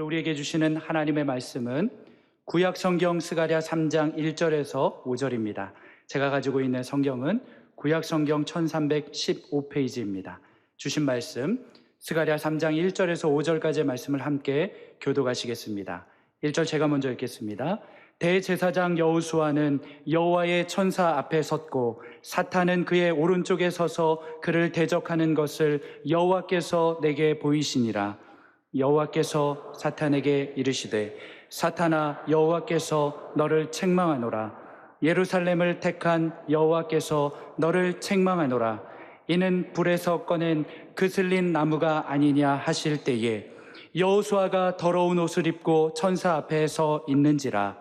우리에게 주시는 하나님의 말씀은 구약 성경 스가랴 3장 1절에서 5절입니다. 제가 가지고 있는 성경은 구약 성경 1315페이지입니다. 주신 말씀 스가랴 3장 1절에서 5절까지의 말씀을 함께 교독하시겠습니다. 1절 제가 먼저 읽겠습니다. 대제사장 여호수아는 여호와의 천사 앞에 섰고 사탄은 그의 오른쪽에 서서 그를 대적하는 것을 여호와께서 내게 보이시니라. 여호와께서 사탄에게 이르시되 사탄아, 여호와께서 너를 책망하노라. 예루살렘을 택한 여호와께서 너를 책망하노라. 이는 불에서 꺼낸 그슬린 나무가 아니냐 하실 때에 여호수아가 더러운 옷을 입고 천사 앞에 서 있는지라.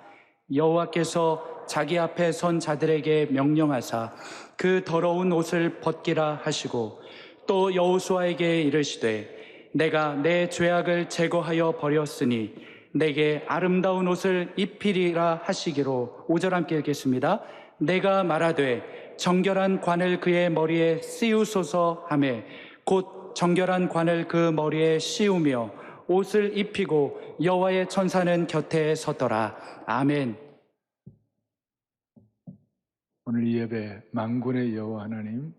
여호와께서 자기 앞에 선 자들에게 명령하사 그 더러운 옷을 벗기라 하시고 또 여호수아에게 이르시되 내가 내 죄악을 제거하여 버렸으니 내게 아름다운 옷을 입히리라 하시기로. 5절 함께 읽겠습니다. 내가 말하되 정결한 관을 그의 머리에 씌우소서 하매 곧 정결한 관을 그 머리에 씌우며 옷을 입히고 여호와의 천사는 곁에 섰더라. 아멘. 오늘 이 예배 만군의 여호와 하나님,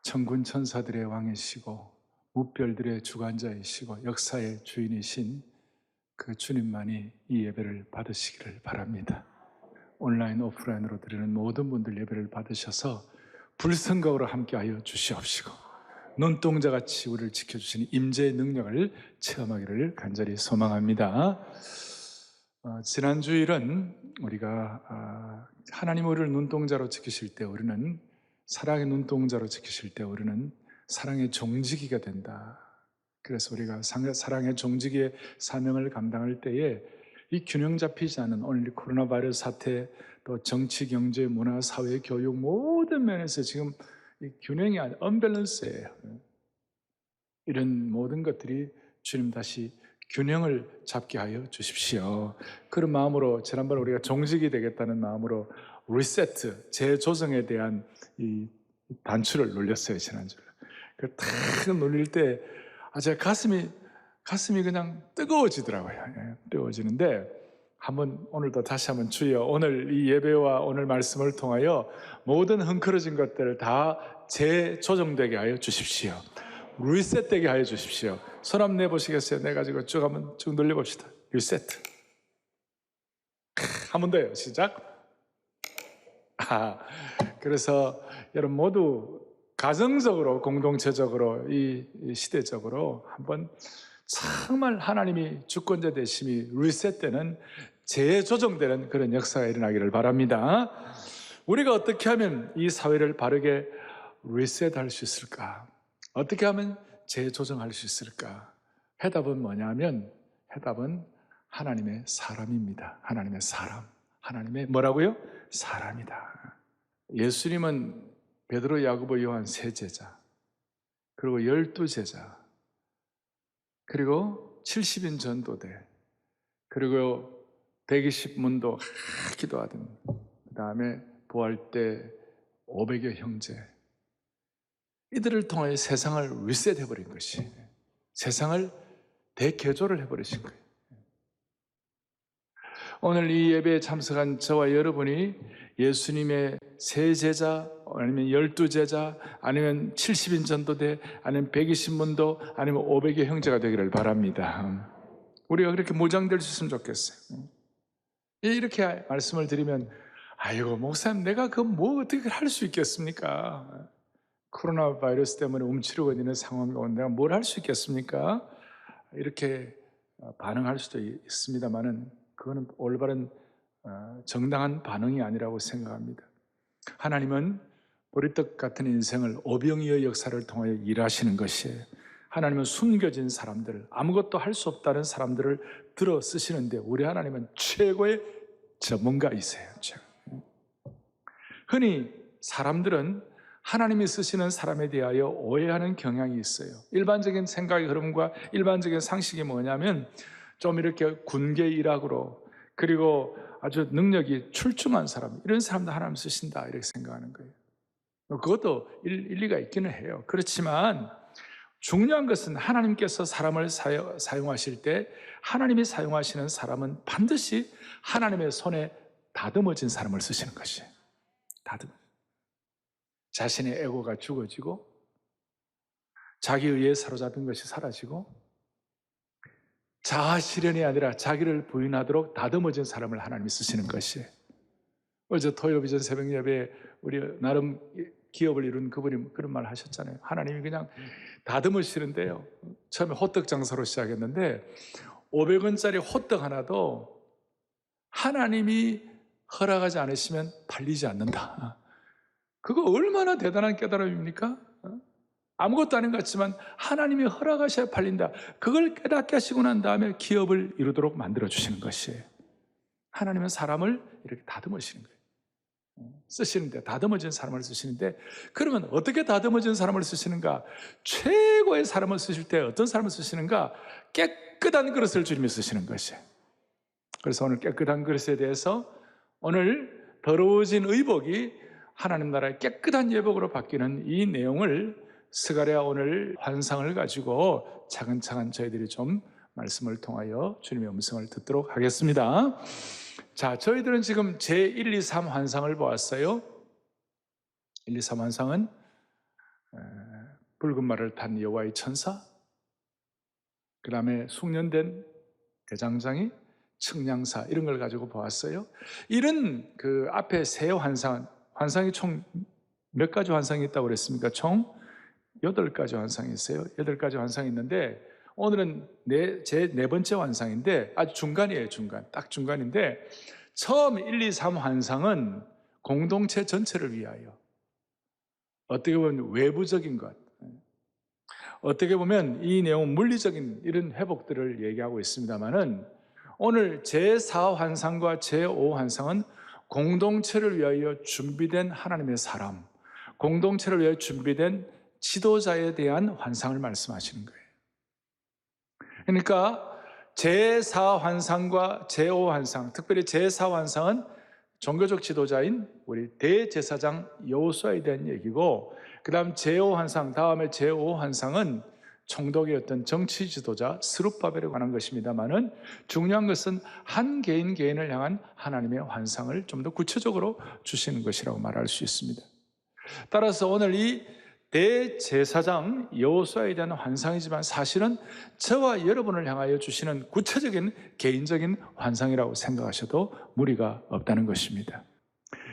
천군 천사들의 왕이시고 무별들의 주관자이시고 역사의 주인이신 그 주님만이 이 예배를 받으시기를 바랍니다. 온라인 오프라인으로 드리는 모든 분들 예배를 받으셔서 불성각으로 함께하여 주시옵시고 눈동자같이 우리를 지켜주시는 임재의 능력을 체험하기를 간절히 소망합니다. 지난 주일은 우리가 하나님 우리를 눈동자로 지키실 때 우리는 사랑의 눈동자로 지키실 때 우리는 사랑의 종지기가 된다. 그래서 우리가 사랑의 종지기의 사명을 감당할 때에 이 균형 잡히지 않은 오늘 코로나 바이러스 사태, 또 정치, 경제, 문화, 사회, 교육 모든 면에서 지금 이 균형이 아닌 언밸런스예요. 이런 모든 것들이 주님 다시 균형을 잡게 하여 주십시오. 그런 마음으로 지난번에 우리가 종직이 되겠다는 마음으로 리세트, 재조정에 대한 이 단추를 눌렸어요, 지난주에. 그 탁 눌릴 때 제 가슴이 그냥 뜨거워지더라고요. 뜨거워지는데 오늘도 다시 한번 주여, 오늘 이 예배와 오늘 말씀을 통하여 모든 흥크러진 것들을 다 재조정되게 하여 주십시오. 리셋되게 하여 주십시오. 손 한번 내보시겠어요? 내가지고 쭉 한번 쭉 늘려봅시다. 리세트. 한 번 더요. 시작. 그래서 여러분 모두 가정적으로, 공동체적으로, 이 시대적으로 한번 정말 하나님이 주권자 되심이 리셋되는, 재조정되는 그런 역사가 일어나기를 바랍니다. 우리가 어떻게 하면 이 사회를 바르게 리셋할 수 있을까? 어떻게 하면 재조정할 수 있을까? 해답은 뭐냐면, 해답은 하나님의 사람입니다. 하나님의 사람. 하나님의 뭐라고요? 사람이다. 예수님은 베드로, 야고보, 요한 세 제자, 그리고 12제자, 그리고 70인 전도대, 그리고 120문도 기도하던, 그 다음에 부활 때 500여 형제, 이들을 통해 세상을 리셋해버린 것이, 세상을 대개조를 해버리신 거예요. 오늘 이 예배에 참석한 저와 여러분이 예수님의 세 제자, 아니면 12제자, 아니면 70인 전도대, 아니면 120문도, 아니면 500의 형제가 되기를 바랍니다. 우리가 그렇게 무장될 수 있으면 좋겠어요. 이렇게 말씀을 드리면, 아이고 목사님, 내가 어떻게 할 수 있겠습니까? 코로나 바이러스 때문에 움츠리고 있는 상황 가운데 내가 뭘 할 수 있겠습니까? 이렇게 반응할 수도 있습니다만은 그거는 올바른 정당한 반응이 아니라고 생각합니다. 하나님은 보리떡 같은 인생을 오병이어의 역사를 통하여 일하시는 것이에요. 하나님은 숨겨진 사람들, 아무것도 할 수 없다는 사람들을 들어 쓰시는데 우리 하나님은 최고의 전문가이세요. 흔히 사람들은 하나님이 쓰시는 사람에 대하여 오해하는 경향이 있어요. 일반적인 생각의 흐름과 일반적인 상식이 뭐냐면 좀 이렇게 군계 일학으로, 그리고 아주 능력이 출중한 사람, 이런 사람도 하나님 쓰신다 이렇게 생각하는 거예요. 그것도 일리가 있기는 해요. 그렇지만 중요한 것은 하나님께서 사람을 사용하실 때 하나님이 사용하시는 사람은 반드시 하나님의 손에 다듬어진 사람을 쓰시는 것이에요. 자신의 에고가 죽어지고 자기 의에 사로잡힌 것이 사라지고 자아 실현이 아니라 자기를 부인하도록 다듬어진 사람을 하나님이 쓰시는 것이에요. 어제 토요일 비전 새벽 예배에 우리 나름 기업을 이룬 그분이 그런 말 하셨잖아요. 하나님이 그냥 다듬으시는데요. 처음에 호떡 장사로 시작했는데 500원짜리 호떡 하나도 하나님이 허락하지 않으시면 팔리지 않는다. 그거 얼마나 대단한 깨달음입니까? 아무것도 아닌 것 같지만 하나님이 허락하셔야 팔린다. 그걸 깨닫게 하시고 난 다음에 기업을 이루도록 만들어주시는 것이에요. 하나님은 사람을 이렇게 다듬으시는 거예요. 쓰시는데, 다듬어진 사람을 쓰시는데, 그러면 어떻게 다듬어진 사람을 쓰시는가? 최고의 사람을 쓰실 때 어떤 사람을 쓰시는가? 깨끗한 그릇을 주님이 쓰시는 것이에요. 그래서 오늘 깨끗한 그릇에 대해서 오늘 더러워진 의복이 하나님 나라의 깨끗한 예복으로 바뀌는 이 내용을 스가랴 오늘 환상을 가지고 차근차근 저희들이 좀 말씀을 통하여 주님의 음성을 듣도록 하겠습니다. 자, 저희들은 지금 제1, 2, 3 환상을 보았어요. 1, 2, 3 환상은 붉은 말을 탄 여호와의 천사, 그 다음에 숙련된 대장장이, 측량사 이런 걸 가지고 보았어요. 이런 그 앞에 세 환상이 총 몇 가지 환상이 있다고 그랬습니까? 총 8가지 환상이 있어요. 8가지 환상이 있는데 오늘은 제 네 번째 환상인데 아주 중간이에요. 딱 중간인데 처음 1, 2, 3 환상은 공동체 전체를 위하여 어떻게 보면 외부적인 것, 어떻게 보면 이 내용은 물리적인 이런 회복들을 얘기하고 있습니다만은 오늘 제4 환상과 제5 환상은 공동체를 위하여 준비된 하나님의 사람, 공동체를 위하여 준비된 지도자에 대한 환상을 말씀하시는 거예요. 그러니까 제4 환상과 제5 환상, 특별히 제4 환상은 종교적 지도자인 우리 대제사장 여호수아에 대한 얘기고, 그 다음 제5 환상, 다음에 제5 환상은 총독의 어떤 정치 지도자 스룹바벨에 관한 것입니다만은 중요한 것은 한 개인 개인을 향한 하나님의 환상을 좀 더 구체적으로 주시는 것이라고 말할 수 있습니다. 따라서 오늘 이 대제사장 여호수아에 대한 환상이지만 사실은 저와 여러분을 향하여 주시는 구체적인 개인적인 환상이라고 생각하셔도 무리가 없다는 것입니다.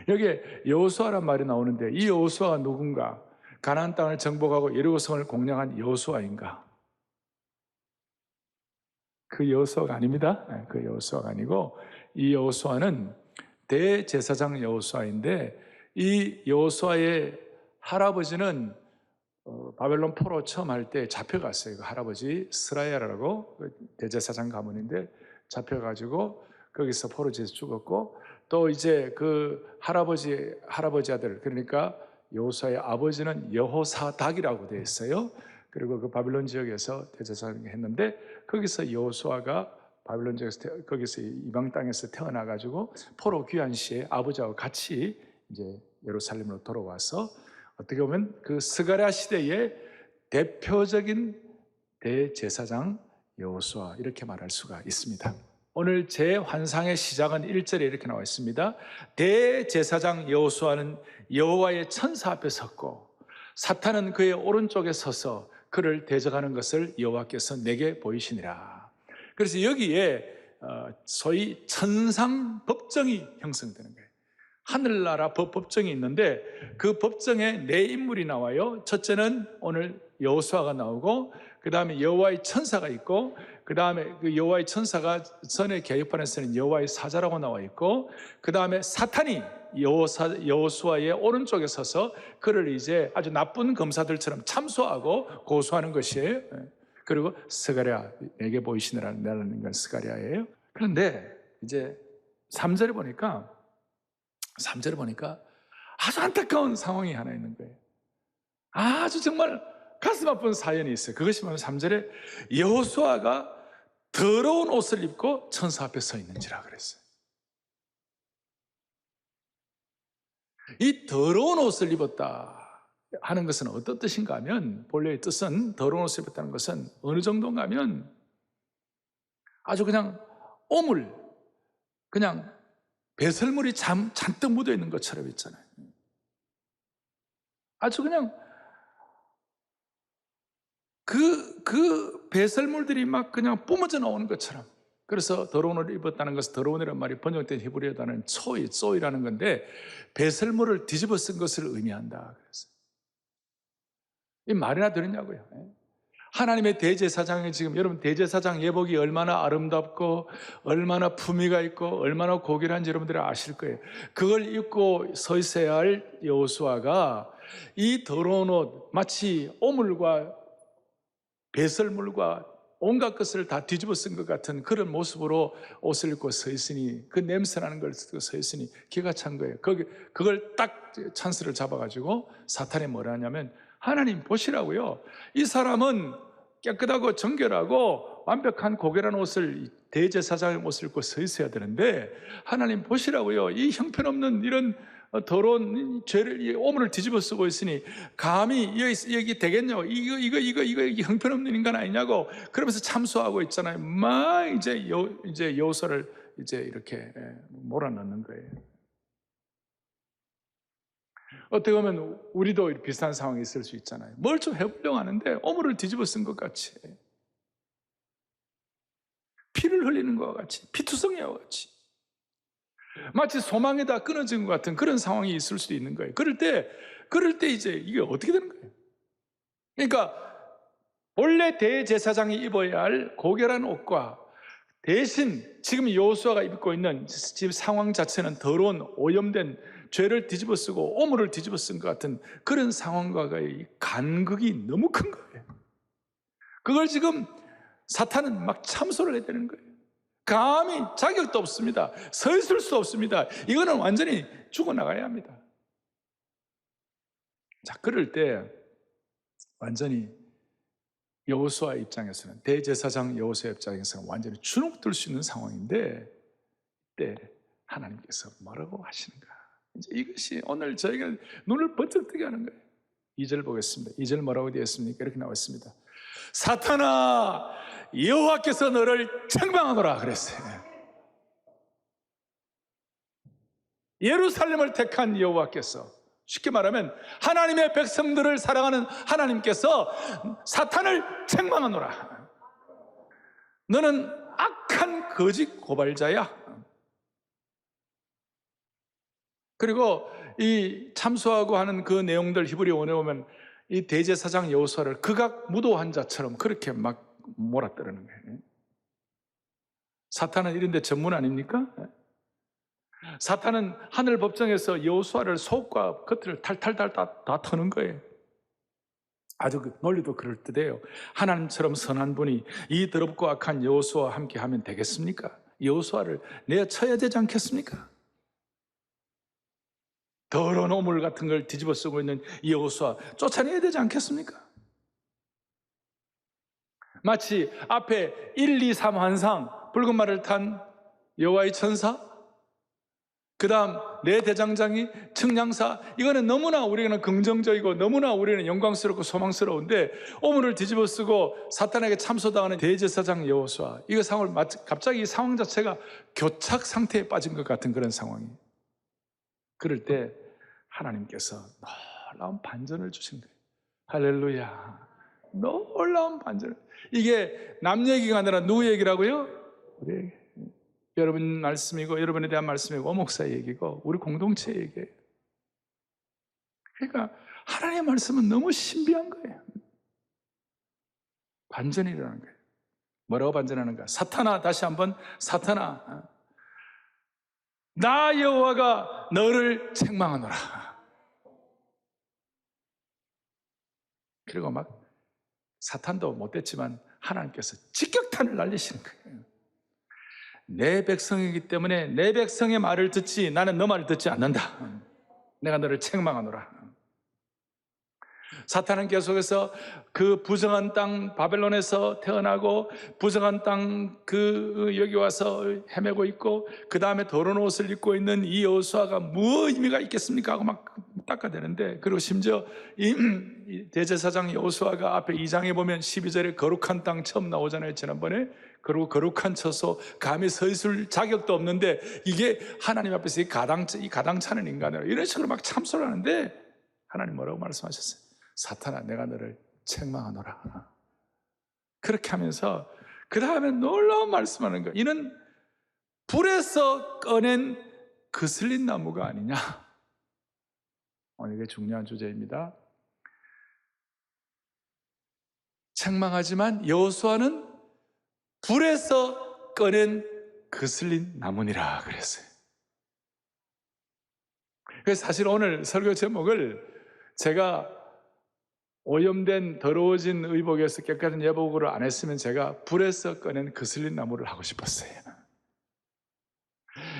여기에 여호수아란 말이 나오는데 이 여호수아가 누군가? 가나안 땅을 정복하고 여리고성을 공략한 여호수아인가? 그 여호수아가 아닙니다. 그 여호수아가 아니고 이 여호수아는 대제사장 여호수아인데 이 여호수아의 할아버지는 바벨론 포로 처음 할 때 잡혀갔어요. 그 할아버지 스라야라고 대제사장 가문인데 잡혀가지고 거기서 포로지에서 죽었고, 또 이제 그 할아버지 아들, 그러니까 여호수아의 아버지는 여호사닥이라고 되어 있어요. 그리고 그 바벨론 지역에서 대제사장을 했는데 거기서 여호수아가 바벨론 지역에서 거기서 이방 땅에서 태어나가지고 포로 귀환 시에 아버지하고 같이 이제 예루살렘으로 돌아와서 어떻게 보면 그 스가랴 시대의 대표적인 대제사장 여호수아 이렇게 말할 수가 있습니다. 오늘 제 환상의 시작은 1절에 이렇게 나와 있습니다. 대제사장 여호수아는 여호와의 천사 앞에 섰고 사탄은 그의 오른쪽에 서서 그를 대적하는 것을 여호와께서 내게 보이시니라. 그래서 여기에 소위 천상 법정이 형성되는 거예요. 하늘나라 법정이 있는데 그 법정에 네 인물이 나와요. 첫째는 오늘 여호수아가 나오고, 그 다음에 여호와의 천사가 있고, 그 다음에 그 여호와의 천사가 전에 개혁판에서는 여호와의 사자라고 나와 있고, 그 다음에 사탄이 여호수아의 오른쪽에 서서 그를 이제 아주 나쁜 검사들처럼 참소하고 고소하는 것이에요. 그리고 스가랴, 내게 보이시느라는 건 스가랴예요. 그런데 이제 3절에 보니까 아주 안타까운 상황이 하나 있는 거예요. 아주 정말 가슴 아픈 사연이 있어요. 그것이 뭐냐면 3절에 여호수아가 더러운 옷을 입고 천사 앞에 서 있는지라 그랬어요. 이 더러운 옷을 입었다. 하는 것은 어떤 뜻인가 하면, 본래의 뜻은 더러운 옷을 입었다는 것은 어느 정도인가 하면 아주 그냥 오물, 그냥 배설물이 잔뜩 묻어 있는 것처럼 있잖아요. 아주 그냥 그 배설물들이 막 그냥 뿜어져 나오는 것처럼. 그래서 더러운 옷을 입었다는 것은, 더러운 이라는 말이 번역된 히브리어 단어는 쪼이라는 건데, 배설물을 뒤집어 쓴 것을 의미한다. 그래서 이 말이나 되느냐고요. 하나님의 대제사장이, 지금 여러분 대제사장 예복이 얼마나 아름답고 얼마나 품위가 있고 얼마나 고귀한지 여러분들이 아실 거예요. 그걸 입고 서 있어야 할 여호수아가 이 더러운 옷, 마치 오물과 배설물과 온갖 것을 다 뒤집어 쓴 것 같은 그런 모습으로 옷을 입고 서 있으니, 그 냄새나는 걸 쓰고 서 있으니 기가 찬 거예요. 그걸 딱 찬스를 잡아가지고 사탄이 뭐라 하냐면, 하나님 보시라고요. 이 사람은 깨끗하고 정결하고 완벽한 고결한 옷을, 대제사장의 옷을 입고 서 있어야 되는데, 하나님 보시라고요. 이 형편없는 이런 더러운 죄를, 이 오물을 뒤집어 쓰고 있으니 감히 여기 되겠냐고, 이거 형편없는 인간 아니냐고, 그러면서 참소하고 있잖아요. 막 이제 여호수아를 이제 이렇게 몰아넣는 거예요. 어떻게 보면 우리도 비슷한 상황이 있을 수 있잖아요. 뭘 좀 해보려고 하는데 오물을 뒤집어 쓴 것 같이, 피를 흘리는 것과 같이, 피투성이와 같이, 마치 소망에다 끊어진 것 같은 그런 상황이 있을 수도 있는 거예요. 그럴 때 이제 이게 어떻게 되는 거예요? 그러니까 원래 대제사장이 입어야 할 고결한 옷과 대신 지금 여호수아가 입고 있는 지금 상황 자체는 더러운, 오염된, 죄를 뒤집어 쓰고 오물을 뒤집어 쓴 것 같은 그런 상황과의 간극이 너무 큰 거예요. 그걸 지금 사탄은 막 참소를 해야 되는 거예요. 감히 자격도 없습니다. 서 있을 수 없습니다. 이거는 완전히 죽어나가야 합니다. 자, 그럴 때 완전히 여호수아 입장에서는, 대제사장 여호수아 입장에서는 완전히 주눅들 수 있는 상황인데, 그때 하나님께서 뭐라고 하시는가? 이제 이것이 오늘 저희가 눈을 번쩍 뜨게 하는 거예요. 2절 보겠습니다. 2절 뭐라고 되어 있습니까? 이렇게 나와 있습니다. 사탄아, 여호와께서 너를 책망하노라 그랬어요. 예루살렘을 택한 여호와께서, 쉽게 말하면 하나님의 백성들을 사랑하는 하나님께서 사탄을 책망하노라. 너는 악한 거짓 고발자야. 그리고 이 참소하고 하는 그 내용들 히브리어 원에 보면 이 대제사장 여호수아를 극악 무도한 자처럼 그렇게 막 몰아뜨리는 거예요. 사탄은 이런 데 전문 아닙니까? 사탄은 하늘 법정에서 여호수아를 속과 겉을 탈탈탈 다 터는 거예요. 아주 그 논리도 그럴듯해요. 하나님처럼 선한 분이 이 더럽고 악한 여호수아와 함께 하면 되겠습니까? 여호수아를 내쳐야 되지 않겠습니까? 더러운 오물 같은 걸 뒤집어 쓰고 있는 이 여호수아 쫓아내야 되지 않겠습니까? 마치 앞에 1, 2, 3 환상, 붉은 말을 탄 여호와의 천사, 그 다음 네 대장장이, 측량사, 이거는 너무나 우리는 긍정적이고 너무나 우리는 영광스럽고 소망스러운데, 오물을 뒤집어 쓰고 사탄에게 참소당하는 대제사장 여호수아, 이거 상황을 갑자기 이 상황 자체가 교착 상태에 빠진 것 같은 그런 상황이에요. 그럴 때 하나님께서 놀라운 반전을 주신 거예요. 할렐루야. 놀라운 반전. 이게 남 얘기가 아니라 누구 얘기라고요? 우리 얘기. 여러분 말씀이고 여러분에 대한 말씀이고 목사의 얘기고 우리 공동체 얘기예요. 그러니까 하나님의 말씀은 너무 신비한 거예요. 반전이 일어나는 거예요. 뭐라고 반전하는가? 사탄아, 다시 한번, 사탄아, 나 여호와가 너를 책망하노라. 그리고 막 사탄도 못됐지만 하나님께서 직격탄을 날리시는 거예요. 내 백성이기 때문에 내 백성의 말을 듣지, 나는 너 말을 듣지 않는다. 내가 너를 책망하노라. 사탄은 계속해서 그 부정한 땅 바벨론에서 태어나고 부정한 땅 여기 와서 헤매고 있고, 그 다음에 더러운 옷을 입고 있는 이 여호수아가 뭐 의미가 있겠습니까 하고 막 닦아내는데, 그리고 심지어 이 대제사장 여호수아가 앞에 2장에 보면 12절에 거룩한 땅 처음 나오잖아요, 지난번에. 그리고 거룩한 처소, 감히 서 있을 자격도 없는데 이게 하나님 앞에서 이 가당차는 인간으로 이런 식으로 막 참소를 하는데, 하나님 뭐라고 말씀하셨어요? 사탄아, 내가 너를 책망하노라. 그렇게 하면서 그 다음에 놀라운 말씀하는 거예요. 이는 불에서 꺼낸 거슬린 나무가 아니냐. 오늘 이게 중요한 주제입니다. 책망하지만 여호수아는 불에서 꺼낸 거슬린 나무니라 그랬어요. 그래서 사실 오늘 설교 제목을 제가 오염된 더러워진 의복에서 깨끗한 예복으로 안 했으면 제가 불에서 꺼낸 거슬린 나무를 하고 싶었어요.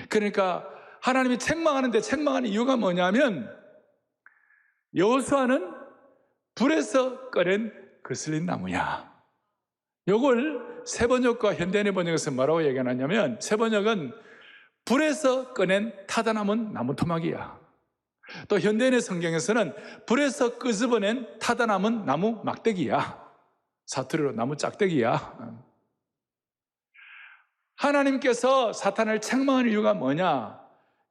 그러니까 하나님이 책망하는데 책망하는 이유가 뭐냐면, 여호수아는 불에서 꺼낸 거슬린 나무야. 이걸 새번역과 현대인의 번역에서 뭐라고 얘기하냐면, 새번역은 불에서 꺼낸 타다 남은 나무 토막이야. 또 현대인의 성경에서는 불에서 끄집어낸 타다 남은 나무 막대기야. 사투리로 나무 짝대기야. 하나님께서 사탄을 책망하는 이유가 뭐냐?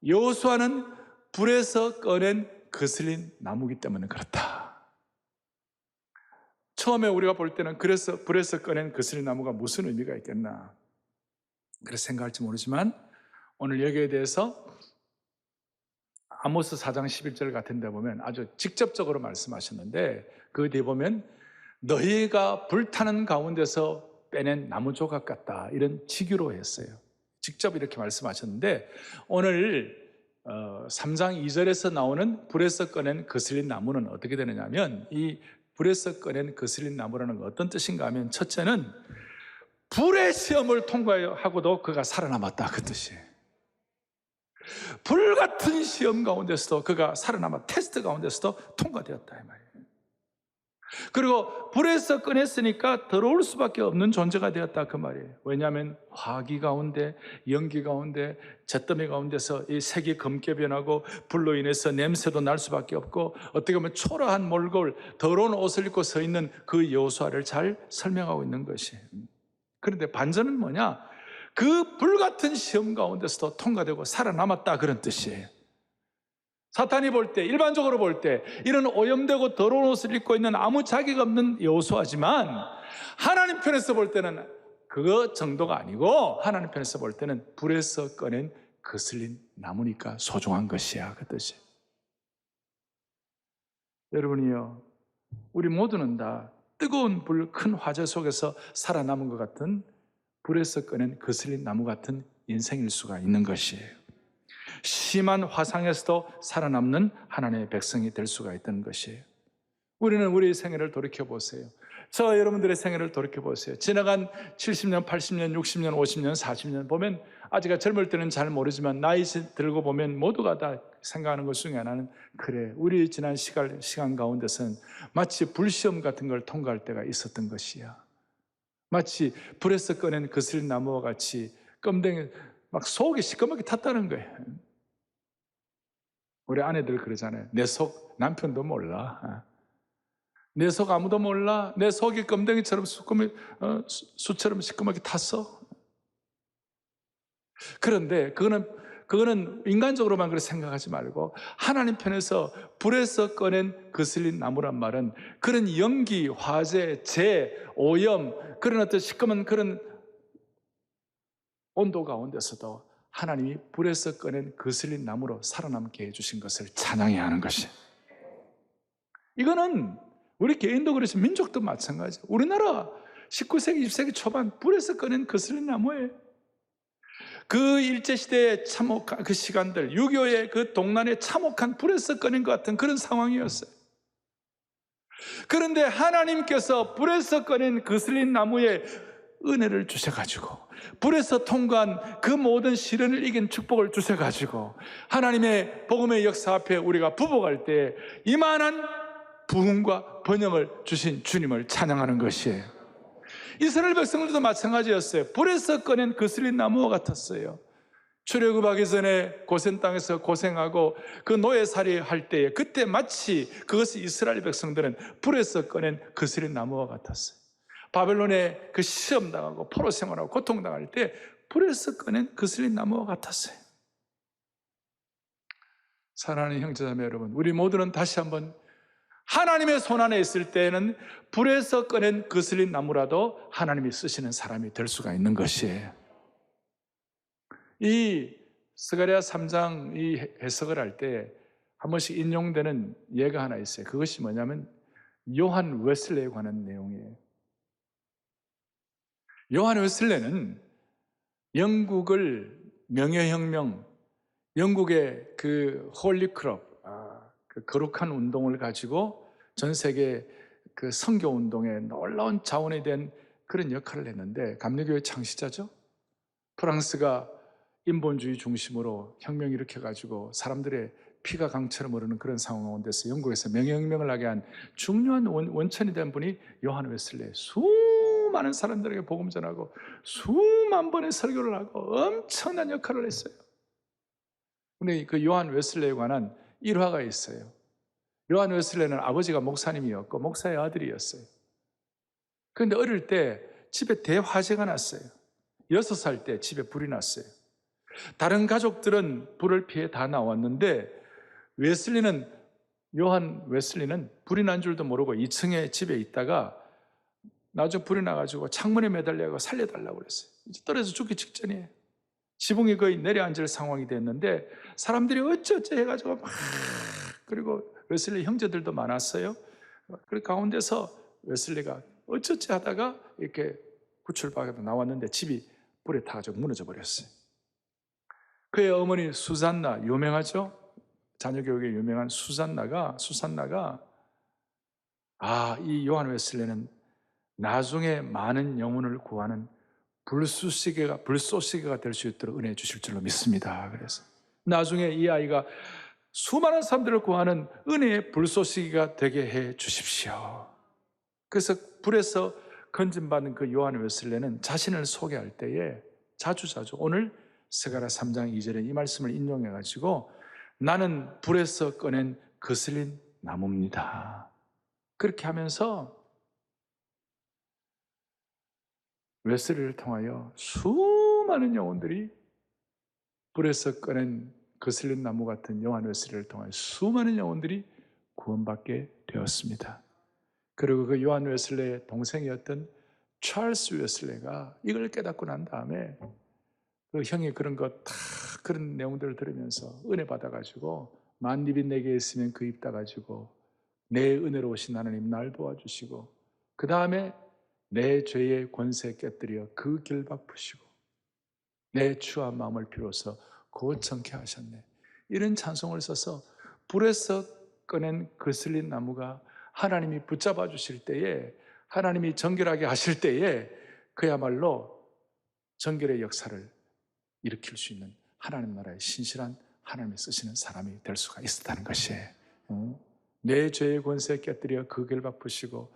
여호수아는 불에서 꺼낸 거슬린 나무기 때문에 그렇다. 처음에 우리가 볼 때는 그래서 불에서 꺼낸 거슬린 나무가 무슨 의미가 있겠나, 그렇게 생각할지 모르지만, 오늘 여기에 대해서 아모스 4장 11절 같은 데 보면 아주 직접적으로 말씀하셨는데, 그 뒤에 보면 너희가 불타는 가운데서 빼낸 나무 조각 같다, 이런 치교로 했어요. 직접 이렇게 말씀하셨는데, 오늘 3장 2절에서 나오는 불에서 꺼낸 거슬린 나무는 어떻게 되느냐면, 이 불에서 꺼낸 거슬린 나무라는 건 어떤 뜻인가 하면, 첫째는 불의 시험을 통과하고도 그가 살아남았다, 그 뜻이에요. 불같은 시험 가운데서도 그가 살아남아 테스트 가운데서도 통과되었다, 이 말이에요. 그리고 불에서 꺼냈으니까 더러울 수밖에 없는 존재가 되었다, 그 말이에요. 왜냐하면 화기 가운데, 연기 가운데, 잿더미 가운데서 이 색이 검게 변하고 불로 인해서 냄새도 날 수밖에 없고, 어떻게 보면 초라한 몰골, 더러운 옷을 입고 서 있는 그 여호수아를 잘 설명하고 있는 것이에요. 그런데 반전은 뭐냐? 그 불같은 시험 가운데서도 통과되고 살아남았다, 그런 뜻이에요. 사탄이 볼 때, 일반적으로 볼 때 이런 오염되고 더러운 옷을 입고 있는 아무 자격 없는 여호수아지만, 하나님 편에서 볼 때는 그거 정도가 아니고, 하나님 편에서 볼 때는 불에서 꺼낸 거슬린 나무니까 소중한 것이야, 그 뜻이에요. 여러분이요, 우리 모두는 다 뜨거운 불, 큰 화재 속에서 살아남은 것 같은, 불에서 꺼낸 거슬린 나무 같은 인생일 수가 있는 것이에요. 심한 화상에서도 살아남는 하나님의 백성이 될 수가 있다는 것이에요. 우리는 우리의 생애를 돌이켜보세요. 저 여러분들의 생애를 돌이켜보세요. 지나간 70년, 80년, 60년, 50년, 40년 보면, 아직 젊을 때는 잘 모르지만 나이 들고 보면 모두가 다 생각하는 것 중에 하나는, 그래, 우리 지난 시간 가운데서는 마치 불시험 같은 걸 통과할 때가 있었던 것이야. 마치 불에서 꺼낸 거슬린 나무와 같이 껌댕이 막 속이 시커멓게 탔다는 거예요. 우리 아내들 그러잖아요. 내 속 남편도 몰라. 내 속 아무도 몰라. 내 속이 껌댕이처럼 수처럼 시커멓게 탔어. 그런데 그거는 인간적으로만 그렇게 생각하지 말고, 하나님 편에서 불에서 꺼낸 거슬린 나무란 말은 그런 연기, 화재, 재, 오염, 그런 어떤 시커먼 그런 온도 가운데서도 하나님이 불에서 꺼낸 거슬린 나무로 살아남게 해주신 것을 찬양해야 하는 것이, 이거는 우리 개인도 그렇지 민족도 마찬가지예요. 우리나라 19세기, 20세기 초반 불에서 꺼낸 거슬린 나무예요. 그 일제시대의 참혹한 그 시간들, 6.25의 그 동란의 참혹한 불에서 꺼낸 것 같은 그런 상황이었어요. 그런데 하나님께서 불에서 꺼낸 거슬린 나무에 은혜를 주셔가지고, 불에서 통과한 그 모든 시련을 이긴 축복을 주셔가지고, 하나님의 복음의 역사 앞에 우리가 부복할 때 이만한 부흥과 번영을 주신 주님을 찬양하는 것이에요. 이스라엘 백성들도 마찬가지였어요. 불에서 꺼낸 거슬린 나무와 같았어요. 출애굽하기 전에 고센 땅에서 고생하고 그 노예살이 할 때에 그때 마치 그것이 이스라엘 백성들은 불에서 꺼낸 그슬린 나무와 같았어요. 바벨론에 그 시험당하고 포로 생활하고 고통당할 때 불에서 꺼낸 그슬린 나무와 같았어요. 사랑하는 형제자매 여러분, 우리 모두는 다시 한번 하나님의 손 안에 있을 때에는 불에서 꺼낸 그슬린 나무라도 하나님이 쓰시는 사람이 될 수가 있는 것이에요. 이 스가랴 3장 이 해석을 할 때 한 번씩 인용되는 예가 하나 있어요. 그것이 뭐냐면 요한 웨슬레에 관한 내용이에요. 요한 웨슬레는 영국을 명예혁명, 영국의 그 홀리클럽, 그 거룩한 운동을 가지고 전 세계 그 선교 운동에 놀라운 자원이 된 그런 역할을 했는데, 감리교의 창시자죠. 프랑스가 인본주의 중심으로 혁명 일으켜가지고 사람들의 피가 강처럼 흐르는 그런 상황 가운데서 영국에서 명예혁명을 하게 한 중요한 원천이 된 분이 요한 웨슬레. 수많은 사람들에게 복음 전하고 수만 번의 설교를 하고 엄청난 역할을 했어요. 근데 그 요한 웨슬레에 관한 일화가 있어요. 요한 웨슬레는 아버지가 목사님이었고 목사의 아들이었어요. 그런데 어릴 때 집에 대화재가 났어요. 6살 때 집에 불이 났어요. 다른 가족들은 불을 피해 다 나왔는데 요한 웨슬리는 불이 난 줄도 모르고 2층에 집에 있다가 나중에 불이 나가지고 창문에 매달려서 살려달라고 그랬어요. 이제 떨어져 죽기 직전이에요. 지붕이 거의 내려앉을 상황이 됐는데 사람들이 어쩌지 해가지고 막, 그리고 웨슬리 형제들도 많았어요. 그 가운데서 웨슬리가 어쩌지 하다가 이렇게 구출받아 나왔는데 집이 불에 타가지고 무너져 버렸어요. 그의 어머니 수산나, 유명하죠? 자녀교육에 유명한 수산나가 이 요한 웨슬레는 나중에 많은 영혼을 구하는 불쏘시개가 될 수 있도록 은혜 주실 줄로 믿습니다. 그래서 나중에 이 아이가 수많은 사람들을 구하는 은혜의 불쏘시개가 되게 해 주십시오. 그래서 불에서 건진받은 그 요한 웨슬레는 자신을 소개할 때에 자주 오늘 스가랴 3장 2절에 이 말씀을 인용해가지고 나는 불에서 꺼낸 거슬린 나무입니다. 그렇게 하면서 웨슬리를 통하여 수많은 영혼들이 불에서 꺼낸 거슬린 나무 같은 요한 웨슬리를 통하여 수많은 영혼들이 구원받게 되었습니다. 그리고 그 요한 웨슬리의 동생이었던 찰스 웨슬리가 이걸 깨닫고 난 다음에 그 형이 그런 그런 내용들을 들으면서 은혜 받아가지고 만입이 내게 있으면 그 입 닫아가지고 내 은혜로 오신 하나님 날 도와주시고 그 다음에 내 죄의 권세 깨뜨려 그 결박 푸시고 내 추한 마음을 비로소 고청케 하셨네. 이런 찬송을 써서 불에서 꺼낸 거슬린 나무가 하나님이 붙잡아 주실 때에, 하나님이 정결하게 하실 때에 그야말로 정결의 역사를 일으킬 수 있는 하나님 나라의 신실한 하나님이 쓰시는 사람이 될 수가 있었다는 것이에요. 내 죄의 권세 깨뜨려 그 결박 푸시고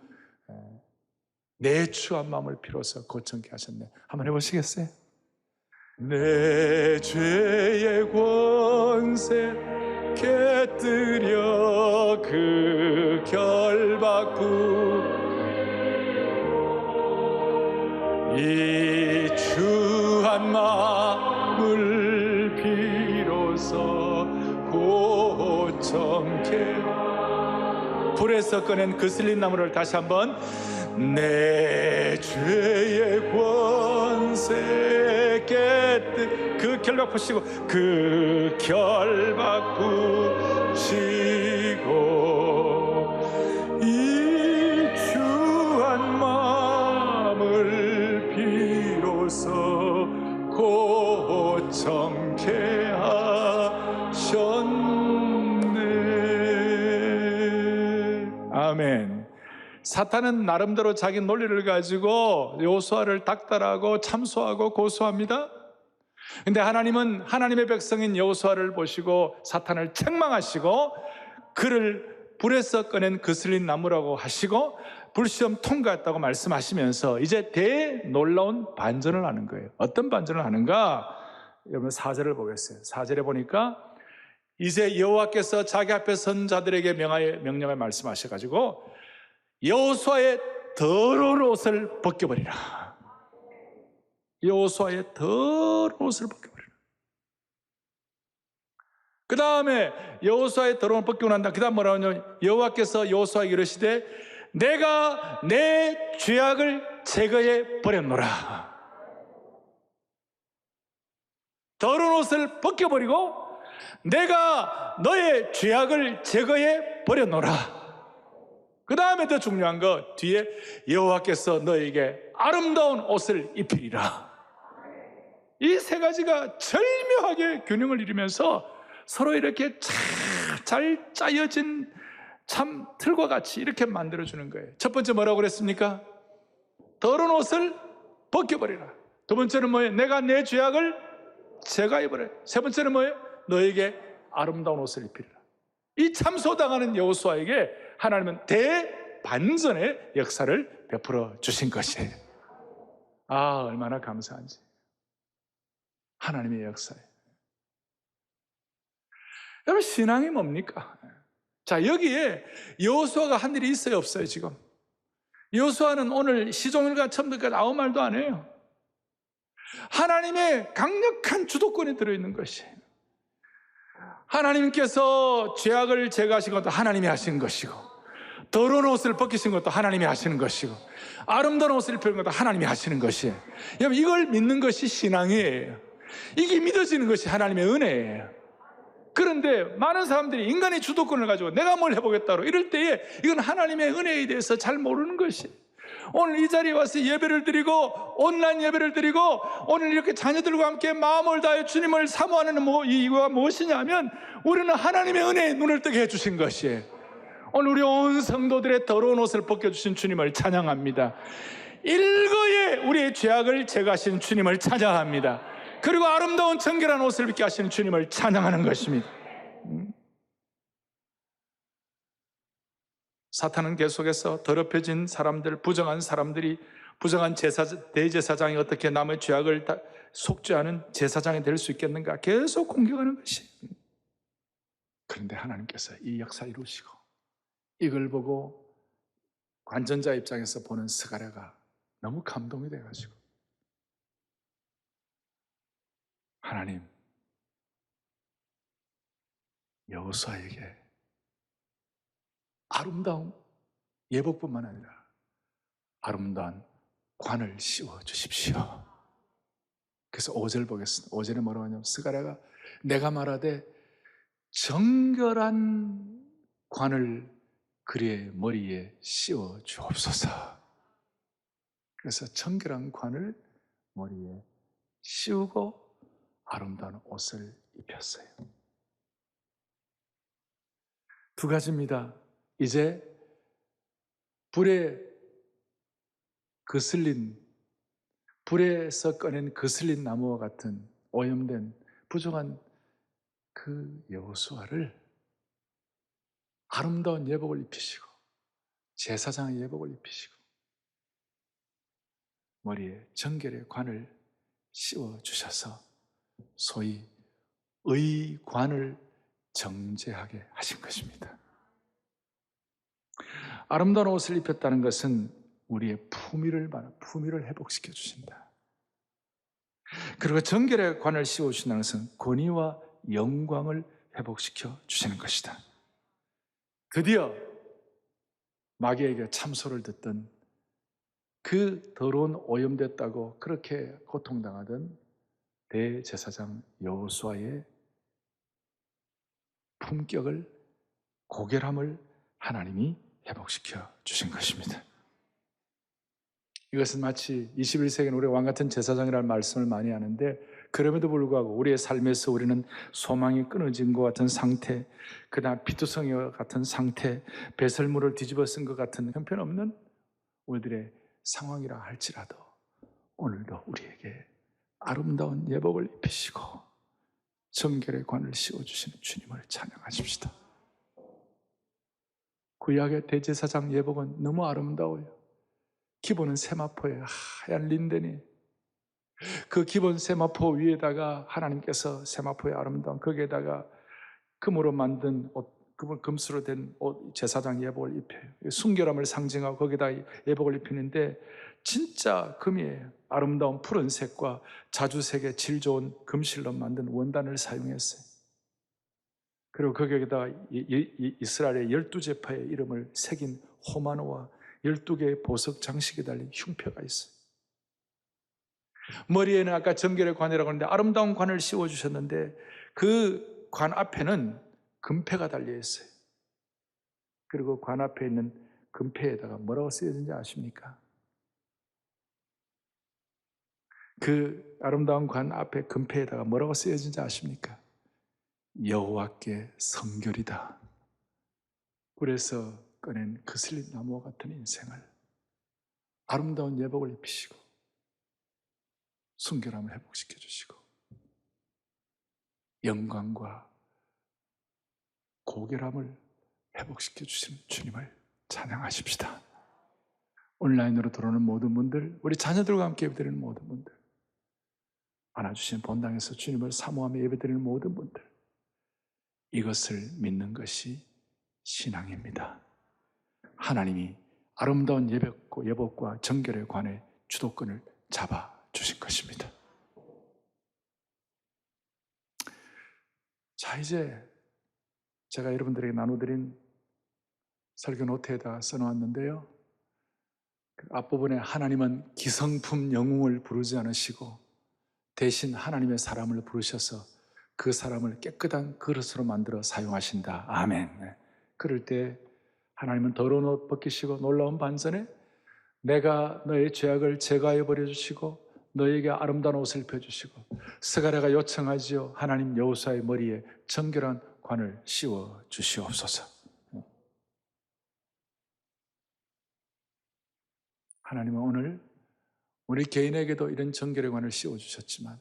내 추한 마음을 비로소 고청케 하셨네. 한번 해보시겠어요? 내 죄의 권세 깨뜨려 그 결박 이 추한 마음을 비로소 고청케. 불에서 꺼낸 거슬린 나무를 다시 한번 내 죄의 권세 깨뜨 그 결박 푸시고 그 결박 푸시고 이 추한 마음을 비로소 고청케 하셨네. 아멘. 사탄은 나름대로 자기 논리를 가지고 여호수아를 닥달하고 참소하고 고소합니다. 근데 하나님은 하나님의 백성인 여호수아를 보시고 사탄을 책망하시고 그를 불에서 꺼낸 거슬린 나무라고 하시고 불시험 통과했다고 말씀하시면서 이제 대놀라운 반전을 하는 거예요. 어떤 반전을 하는가? 여러분 4절을 보겠어요. 4절에 보니까 이제 여호와께서 자기 앞에 선 자들에게 명령을 말씀하셔가지고 여호수아의 더러운 옷을 벗겨버리라. 여호수아의 더러운 옷을 벗겨버리라. 그 다음에 여호수아의 더러운 벗기고 난다. 그 다음 뭐라고 하냐면 여호와께서 여호수아에게 이르시되 내가 내 죄악을 제거해 버렸노라. 더러운 옷을 벗겨버리고 내가 너의 죄악을 제거해 버렸노라. 그 다음에 더 중요한 거 뒤에 여호와께서 너에게 아름다운 옷을 입히리라. 이 세 가지가 절묘하게 균형을 이루면서 서로 이렇게 잘 짜여진 참 틀과 같이 이렇게 만들어주는 거예요. 첫 번째 뭐라고 그랬습니까? 더러운 옷을 벗겨버리라. 두 번째는 뭐예요? 내가 내 죄악을 제거해버려. 세 번째는 뭐예요? 너에게 아름다운 옷을 입히리라. 이 참소당하는 여호수아에게 하나님은 대반전의 역사를 베풀어 주신 것이에요. 아, 얼마나 감사한지. 하나님의 역사예요. 여러분, 신앙이 뭡니까? 자, 여기에 여호수아가 한 일이 있어요, 없어요, 지금? 여호수아는 오늘 시종일관 처음부터 아무 말도 안 해요. 하나님의 강력한 주도권이 들어있는 것이에요. 하나님께서 죄악을 제거하신 것도 하나님이 하신 것이고, 더러운 옷을 벗기신 것도 하나님이 하시는 것이고, 아름다운 옷을 입히는 것도 하나님이 하시는 것이에요. 여러분, 이걸 믿는 것이 신앙이에요. 이게 믿어지는 것이 하나님의 은혜예요. 그런데 많은 사람들이 인간의 주도권을 가지고 내가 뭘 해보겠다고 이럴 때에 이건 하나님의 은혜에 대해서 잘 모르는 것이에요. 오늘 이 자리에 와서 예배를 드리고 온라인 예배를 드리고 오늘 이렇게 자녀들과 함께 마음을 다해 주님을 사모하는 이유가 무엇이냐면 우리는 하나님의 은혜에 눈을 뜨게 해주신 것이에요. 오늘 우리 온 성도들의 더러운 옷을 벗겨주신 주님을 찬양합니다. 일거에 우리의 죄악을 제거하신 주님을 찬양합니다. 그리고 아름다운 정결한 옷을 입게 하시는 주님을 찬양하는 것입니다. 사탄은 계속해서 더럽혀진 사람들, 부정한 사람들이 부정한 대제사장이 어떻게 남의 죄악을 속죄하는 제사장이 될 수 있겠는가 계속 공격하는 것이. 그런데 하나님께서 이 역사 이루시고 이걸 보고 관전자 입장에서 보는 스가랴가 너무 감동이 돼가지고 하나님 여호수아에게 아름다운 예복뿐만 아니라 아름다운 관을 씌워 주십시오. 그래서 5절 보겠습니다. 5절에 뭐라고 하냐면 스가랴가 내가 말하되 정결한 관을 그의 머리에 씌워 주옵소서. 그래서 정결한 관을 머리에 씌우고 아름다운 옷을 입혔어요. 두 가지입니다. 이제 불에서 꺼낸 거슬린 나무와 같은 오염된 부정한 그 여호수아를 아름다운 예복을 입히시고 제사장의 예복을 입히시고 머리에 정결의 관을 씌워주셔서 소위 의관을 정제하게 하신 것입니다. 아름다운 옷을 입혔다는 것은 우리의 품위를 회복시켜 주신다. 그리고 정결의 관을 씌워주신다는 것은 권위와 영광을 회복시켜 주시는 것이다. 드디어 마귀에게 참소를 듣던 그 더러운 오염됐다고 그렇게 고통당하던 대제사장 여호수아의 품격을, 고결함을 하나님이 회복시켜 주신 것입니다. 이것은 마치 21세기는 우리가 왕같은 제사장이라는 말씀을 많이 하는데 그럼에도 불구하고 우리의 삶에서 우리는 소망이 끊어진 것 같은 상태, 그다음 피투성이와 같은 상태, 배설물을 뒤집어 쓴 것 같은 형편없는 우리들의 상황이라 할지라도 오늘도 우리에게 아름다운 예복을 입히시고 정결의 관을 씌워주시는 주님을 찬양하십시다. 구약의 대제사장 예복은 너무 아름다워요. 기본은 세마포에 하얀 린넨이 그 기본 세마포 위에다가 하나님께서 세마포의 아름다운 거기에다가 금으로 만든 옷, 금수로 된 옷, 제사장 예복을 입혀요. 순결함을 상징하고 거기다 예복을 입히는데 진짜 금이에요. 아름다운 푸른색과 자주색의 질 좋은 금실로 만든 원단을 사용했어요. 그리고 거기에다가 이스라엘의 12제파의 이름을 새긴 호마노와 12개의 보석 장식이 달린 흉표가 있어요. 머리에는 아까 정결의 관이라고 하는데 아름다운 관을 씌워주셨는데 그 관 앞에는 금패가 달려 있어요. 그리고 관 앞에 있는 금패에다가 뭐라고 쓰여진지 아십니까? 그 아름다운 관 앞에 금패에다가 뭐라고 쓰여진지 아십니까? 여호와께 성결이다. 굴에서 꺼낸 그슬린 나무와 같은 인생을 아름다운 예복을 입히시고 순결함을 회복시켜 주시고 영광과 고결함을 회복시켜 주시는 주님을 찬양하십시다. 온라인으로 들어오는 모든 분들, 우리 자녀들과 함께 예배드리는 모든 분들, 안아주신 본당에서 주님을 사모하며 예배드리는 모든 분들, 이것을 믿는 것이 신앙입니다. 하나님이 아름다운 예복과 정결의 관의 주도권을 잡아주신 것입니다. 자, 이제 제가 여러분들에게 나눠드린 설교 노트에다 써놓았는데요. 그 앞부분에 하나님은 기성품 영웅을 부르지 않으시고 대신 하나님의 사람을 부르셔서 그 사람을 깨끗한 그릇으로 만들어 사용하신다. 아멘. 그럴 때 하나님은 더러운 옷 벗기시고 놀라운 반전에 내가 너의 죄악을 제거하여 버려주시고 너에게 아름다운 옷을 입혀주시고 스가랴가 요청하지요. 하나님 여호수아의 머리에 정결한 관을 씌워 주시옵소서. 하나님은 오늘 우리 개인에게도 이런 정결의 관을 씌워 주셨지만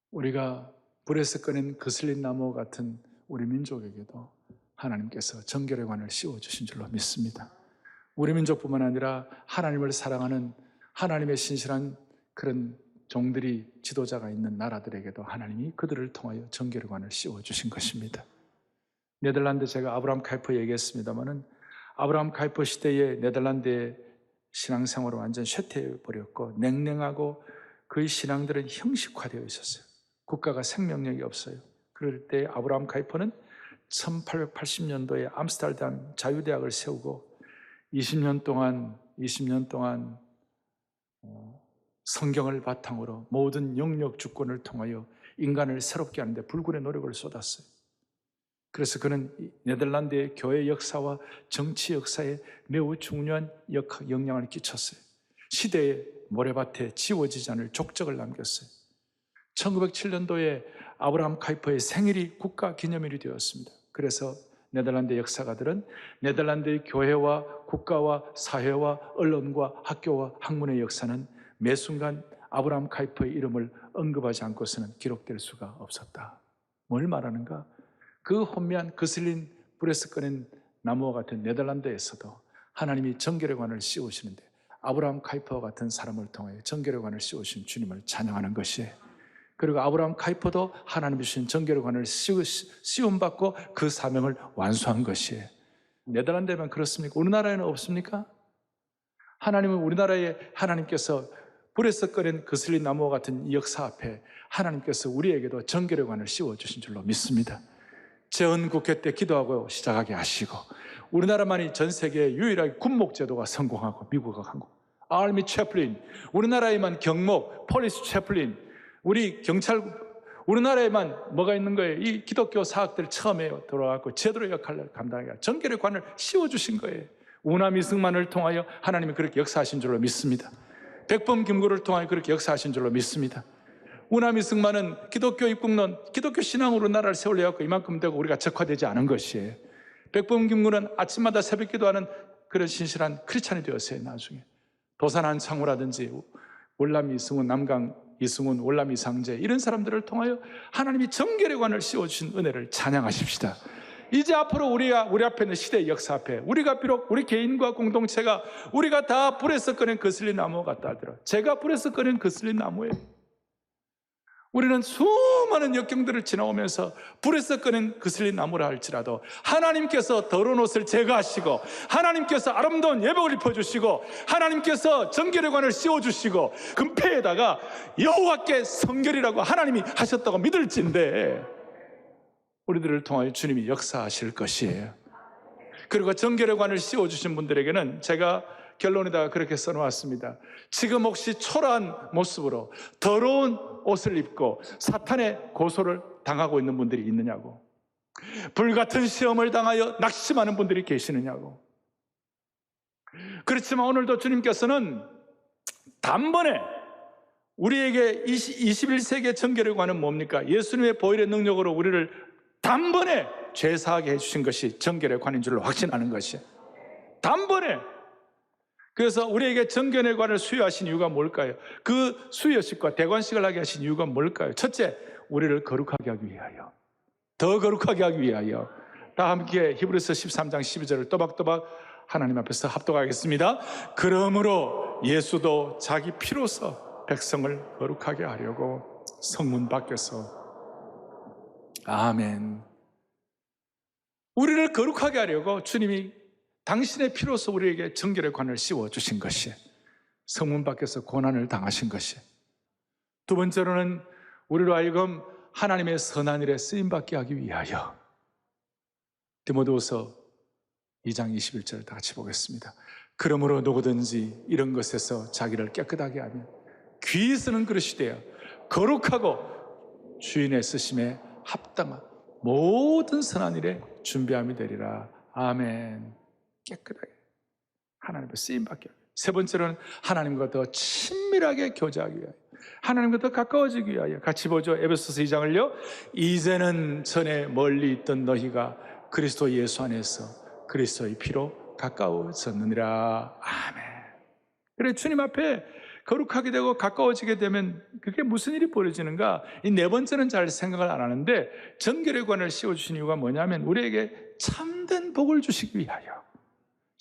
우리가 불에서 꺼낸 그슬린 나무 같은 우리 민족에게도 하나님께서 정결의 관을 씌워 주신 줄로 믿습니다. 우리 민족뿐만 아니라 하나님을 사랑하는 하나님의 신실한 그런 종들이 지도자가 있는 나라들에게도 하나님이 그들을 통하여 정결의 관을 씌워 주신 것입니다. 네덜란드 제가 아브라함 카이퍼 얘기했습니다마는 아브라함 카이퍼 시대에 네덜란드의 신앙생활을 완전 쇠퇴해 버렸고 냉랭하고 그의 신앙들은 형식화되어 있었어요. 국가가 생명력이 없어요. 그럴 때 아브라함 카이퍼는 1880년도에 암스테르담 자유대학을 세우고 20년 동안 성경을 바탕으로 모든 영역 주권을 통하여 인간을 새롭게 하는데 불굴의 노력을 쏟았어요. 그래서 그는 네덜란드의 교회 역사와 정치 역사에 매우 중요한 영향을 끼쳤어요. 시대의 모래밭에 지워지지 않을 족적을 남겼어요. 1907년도에 아브라함 카이퍼의 생일이 국가 기념일이 되었습니다. 그래서 네덜란드 역사가들은 네덜란드의 교회와 국가와 사회와 언론과 학교와 학문의 역사는 매 순간 아브라함 카이퍼의 이름을 언급하지 않고서는 기록될 수가 없었다. 뭘 말하는가? 그 혼미한 거슬린 불에서 꺼낸 나무와 같은 네덜란드에서도 하나님이 정결의 관을 씌우시는데 아브라함 카이퍼와 같은 사람을 통해 정결의 관을 씌우신 주님을 찬양하는 것이에요. 그리고 아브라함 카이퍼도 하나님이 주신 정결의 관을 씌움받고 그 사명을 완수한 것이에요. 네덜란드에만 그렇습니까? 우리나라에는 없습니까? 하나님은 우리나라에 하나님께서 불에서 꺼낸 거슬린 나무와 같은 이 역사 앞에 하나님께서 우리에게도 정결의 관을 씌워주신 줄로 믿습니다. 재헌국회 때 기도하고 시작하게 하시고 우리나라만이 전 세계에 유일하게 군목제도가 성공하고 미국과 한국 아미 채플린, 우리나라에만 경목, 폴리스 채플린, 우리 경찰, 우리나라에만 뭐가 있는 거예요? 이 기독교 사학들 처음에 들어와서 제대로 역할을 감당하게 정결의 관을 씌워주신 거예요. 우남이승만을 통하여 하나님이 그렇게 역사하신 줄로 믿습니다. 백범김구를 통하여 그렇게 역사하신 줄로 믿습니다. 우남이승만은 기독교 입국론, 기독교 신앙으로 나라를 세우려고 이만큼 되고 우리가 적화되지 않은 것이에요. 백범김구는 아침마다 새벽 기도하는 그런 신실한 크리스찬이 되었어요. 나중에 도산 안창호라든지 월남 이승훈, 남강 이승훈, 월남 이상재 이런 사람들을 통하여 하나님이 정결의 관을 씌워주신 은혜를 찬양하십시다. 이제 앞으로 우리 앞에 있는 시대의 역사 앞에 우리가 비록 우리 개인과 공동체가 우리가 다 불에서 꺼낸 거슬린 나무 같다 하더라도 제가 불에서 꺼낸 거슬린 나무예요. 우리는 수많은 역경들을 지나오면서 불에서 꺼낸 거슬린 나무라 할지라도 하나님께서 더러운 옷을 제거하시고 하나님께서 아름다운 예복을 입혀주시고 하나님께서 정결의 관을 씌워주시고 금패에다가 여호와께 성결이라고 하나님이 하셨다고 믿을진데 우리들을 통하여 주님이 역사하실 것이에요. 그리고 정결의 관을 씌워주신 분들에게는 제가 결론에다가 그렇게 써놓았습니다. 지금 혹시 초라한 모습으로 더러운 옷을 입고 사탄의 고소를 당하고 있는 분들이 있느냐고, 불같은 시험을 당하여 낙심하는 분들이 계시느냐고. 그렇지만 오늘도 주님께서는 단번에 우리에게 21세기의 정결의 관은 뭡니까? 예수님의 보혈의 능력으로 우리를 단번에 죄사하게 해주신 것이 정결의 관인 줄로 확신하는 것이에요. 단번에. 그래서 우리에게 정결의 관을 수여하신 이유가 뭘까요? 그 수여식과 대관식을 하게 하신 이유가 뭘까요? 첫째, 우리를 거룩하게 하기 위하여, 더 거룩하게 하기 위하여. 다 함께 히브리서 13장 12절을 또박또박 하나님 앞에서 합독하겠습니다. 그러므로 예수도 자기 피로서 백성을 거룩하게 하려고 성문 밖에서. 아멘. 우리를 거룩하게 하려고 주님이 당신의 피로서 우리에게 정결의 관을 씌워주신 것이, 성문 밖에서 고난을 당하신 것이. 두 번째로는 우리로 하여금 하나님의 선한 일에 쓰임받게 하기 위하여. 디모데후서 2장 21절 다 같이 보겠습니다. 그러므로 누구든지 이런 것에서 자기를 깨끗하게 하면 귀히 쓰는 그릇이 되어 거룩하고 주인의 쓰심에 합당한 모든 선한 일에 준비함이 되리라. 아멘. 깨끗하게 하나님께 쓰임받게. 세 번째로는 하나님과 더 친밀하게 교제하기 위하여, 하나님과 더 가까워지기 위하여. 같이 보죠. 에베소서 2장을요. 이제는 전에 멀리 있던 너희가 그리스도 예수 안에서 그리스도의 피로 가까워졌느니라. 아멘. 그래, 주님 앞에 거룩하게 되고 가까워지게 되면 그게 무슨 일이 벌어지는가? 이 네 번째는 잘 생각을 안 하는데, 정결의 관을 씌워주신 이유가 뭐냐면 우리에게 참된 복을 주시기 위하여.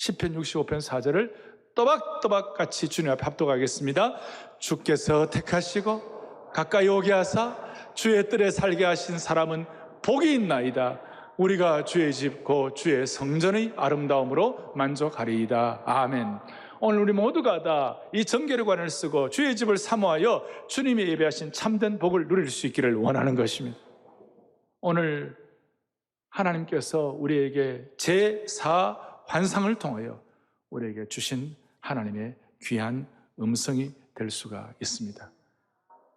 시편 65편 4절을 또박또박 같이 주님 앞에 합독하겠습니다. 주께서 택하시고 가까이 오게 하사 주의 뜰에 살게 하신 사람은 복이 있나이다. 우리가 주의 집 곧 주의 성전의 아름다움으로 만족하리이다. 아멘. 오늘 우리 모두가 다 이 정결의 관을 쓰고 주의 집을 사모하여 주님이 예배하신 참된 복을 누릴 수 있기를 원하는 것입니다. 오늘 하나님께서 우리에게 제4 환상을 통하여 우리에게 주신 하나님의 귀한 음성이 될 수가 있습니다.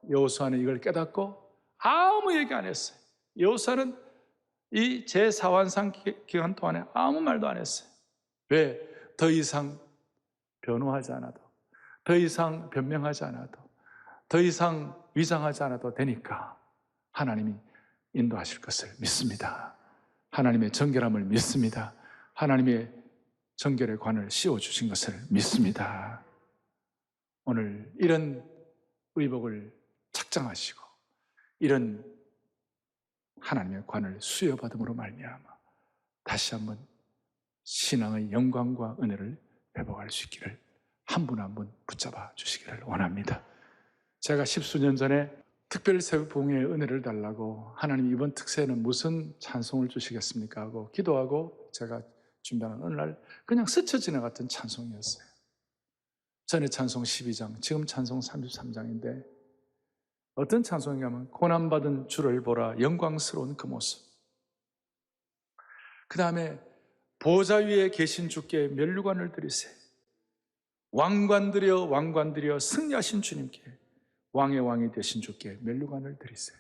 여호수아는 이걸 깨닫고 아무 얘기 안 했어요. 여호수아는 이 제4환상 기간 동안에 아무 말도 안 했어요. 왜? 더 이상 변호하지 않아도, 더 이상 변명하지 않아도, 더 이상 위장하지 않아도 되니까 하나님이 인도하실 것을 믿습니다. 하나님의 정결함을 믿습니다. 하나님의 정결의 관을 씌워주신 것을 믿습니다. 오늘 이런 의복을 착장하시고 이런 하나님의 관을 수여받음으로 말미암아 다시 한번 신앙의 영광과 은혜를 회복할 수 있기를 한 분 한 분 붙잡아 주시기를 원합니다. 제가 10수년 전에 특별새벽봉의 은혜를 달라고 하나님 이번 특세는 무슨 찬송을 주시겠습니까 하고 기도하고 제가 준비하는 어느 날 그냥 스쳐 지나갔던 찬송이었어요. 전에 찬송 12장, 지금 찬송 33장인데 어떤 찬송이냐면 고난받은 주를 보라 영광스러운 그 모습. 그 다음에 보좌 위에 계신 주께 면류관을 드리세. 왕관드려 왕관드려 승리하신 주님께 왕의 왕이 되신 주께 면류관을 드리세.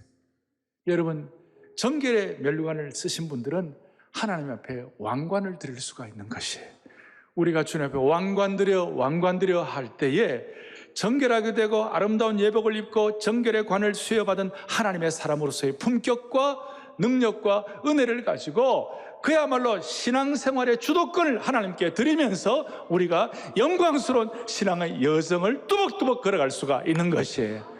여러분, 정결의 면류관을 쓰신 분들은 하나님 앞에 왕관을 드릴 수가 있는 것이에요. 우리가 주님 앞에 왕관드려 할 때에 정결하게 되고 아름다운 예복을 입고 정결의 관을 수여받은 하나님의 사람으로서의 품격과 능력과 은혜를 가지고 그야말로 신앙생활의 주도권을 하나님께 드리면서 우리가 영광스러운 신앙의 여정을 뚜벅뚜벅 걸어갈 수가 있는 것이에요.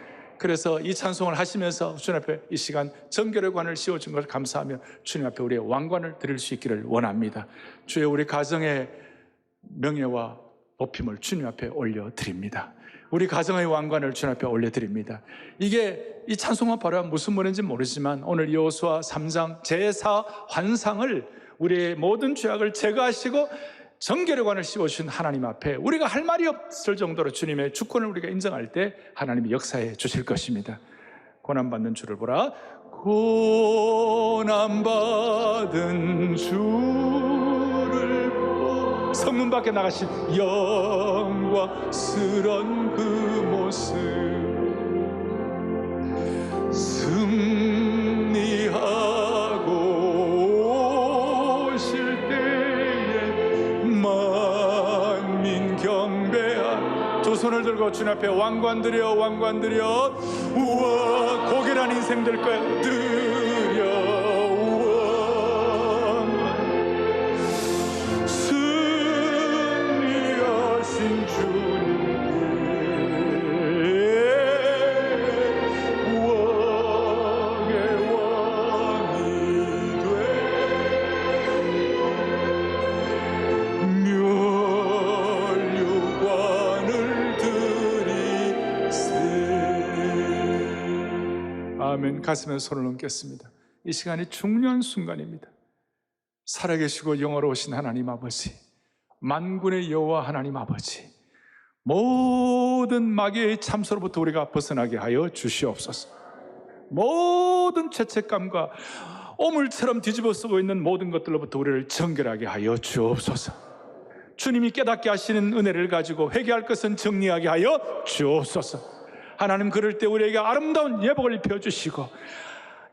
그래서 이 찬송을 하시면서 주님 앞에 이 시간 정결의 관을 씌워준 것을 감사하며 주님 앞에 우리의 왕관을 드릴 수 있기를 원합니다. 주의 우리 가정의 명예와 높임을 주님 앞에 올려드립니다. 우리 가정의 왕관을 주님 앞에 올려드립니다. 이 찬송은 바로 무슨 말인지 모르지만 오늘 여호수아 3장 제4 환상을 우리의 모든 죄악을 제거하시고 정결의 관을 씌워주신 하나님 앞에 우리가 할 말이 없을 정도로 주님의 주권을 우리가 인정할 때 하나님이 역사해 주실 것입니다. 고난받는 주를 보라. 고난받은 주를 보라. 성문 밖에 나가신 영광스런 그 모습, 승리하고 오실 때에 만민 경배하. 두 손을 들고 주님 앞에 왕관 드려, 왕관 드려. 우와, 고결한 인생 될 거야. 드려 왕관. 승리하신 주님께 왕의 왕이 돼 면류관을 드리세. 아멘. 가슴에 손을 얹겠습니다. 이 시간이 중요한 순간입니다. 살아계시고 영화로우신 하나님 아버지, 만군의 여호와 하나님 아버지, 모든 마귀의 참소로부터 우리가 벗어나게 하여 주시옵소서. 모든 죄책감과 오물처럼 뒤집어 쓰고 있는 모든 것들로부터 우리를 정결하게 하여 주옵소서. 주님이 깨닫게 하시는 은혜를 가지고 회개할 것은 정리하게 하여 주옵소서. 하나님, 그럴 때 우리에게 아름다운 예복을 입혀주시고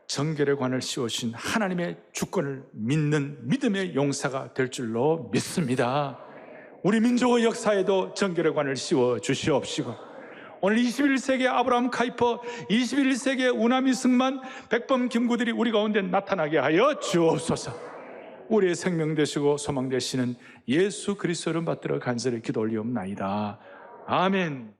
정결의 관을 씌워주신 하나님의 주권을 믿는 믿음의 용사가 될 줄로 믿습니다. 우리 민족의 역사에도 정결의 관을 씌워 주시옵시고, 오늘 21세기의 아브라함 카이퍼, 21세기의 우나미 승만, 백범 김구들이 우리 가운데 나타나게 하여 주옵소서. 우리의 생명 되시고 소망 되시는 예수 그리스도를 받들어 간절히 기도 올리옵나이다. 아멘.